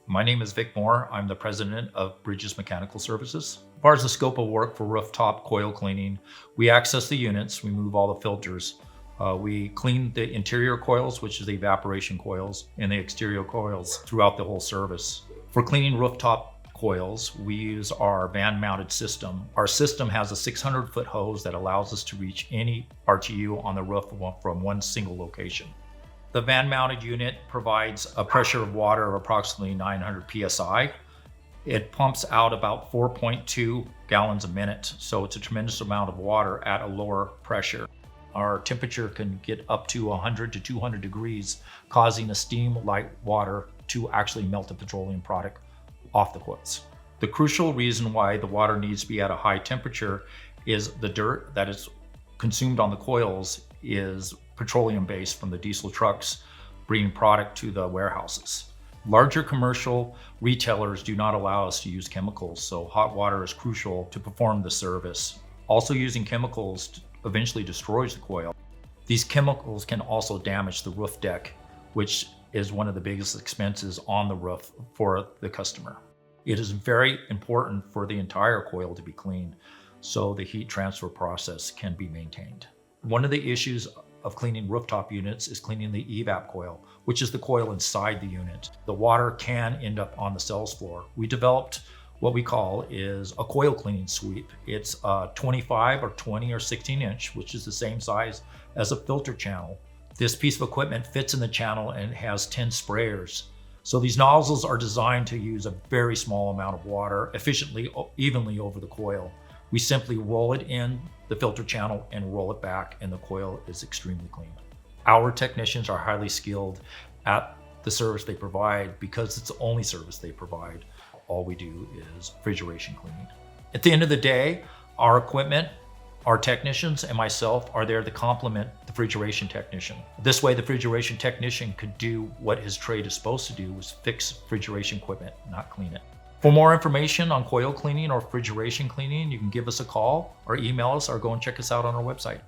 My name is Vic Moore. I'm the president of Bridges Mechanical Services. As far as the scope of work for rooftop coil cleaning, we access the units, we move all the filters. We clean the interior coils, which is the evaporation coils, and the exterior coils throughout the whole service. For cleaning rooftop coils, we use our van-mounted system. Our system has a 600-foot hose that allows us to reach any RTU on the roof from one single location. The van-mounted unit provides a pressure of water of approximately 900 psi. It pumps out about 4.2 gallons a minute, so it's a tremendous amount of water at a lower pressure. Our temperature can get up to 100 to 200 degrees, causing the steam-like water to actually melt the petroleum product off the coils. The crucial reason why the water needs to be at a high temperature is the dirt that is consumed on the coils is petroleum-based from the diesel trucks bringing product to the warehouses. Larger commercial retailers do not allow us to use chemicals, so hot water is crucial to perform the service. Also, using chemicals eventually destroys the coil. These chemicals can also damage the roof deck, which is one of the biggest expenses on the roof for the customer. It is very important for the entire coil to be cleaned so the heat transfer process can be maintained. One of the issues of cleaning rooftop units is cleaning the evap coil, which is the coil inside the unit. The water can end up on the sales floor. We developed what we call is a coil cleaning sweep. It's a 25 or 20 or 16 inch, which is the same size as a filter channel. This piece of equipment fits in the channel and has 10 sprayers. So these nozzles are designed to use a very small amount of water efficiently, evenly over the coil. We simply roll it in the filter channel and roll it back, and the coil is extremely clean. Our technicians are highly skilled at the service they provide because it's the only service they provide. All we do is refrigeration cleaning. At the end of the day, our equipment, our technicians, and myself are there to complement the refrigeration technician. This way, the refrigeration technician could do what his trade is supposed to do, was fix refrigeration equipment, not clean it. For more information on coil cleaning or refrigeration cleaning, you can give us a call or email us or go and check us out on our website.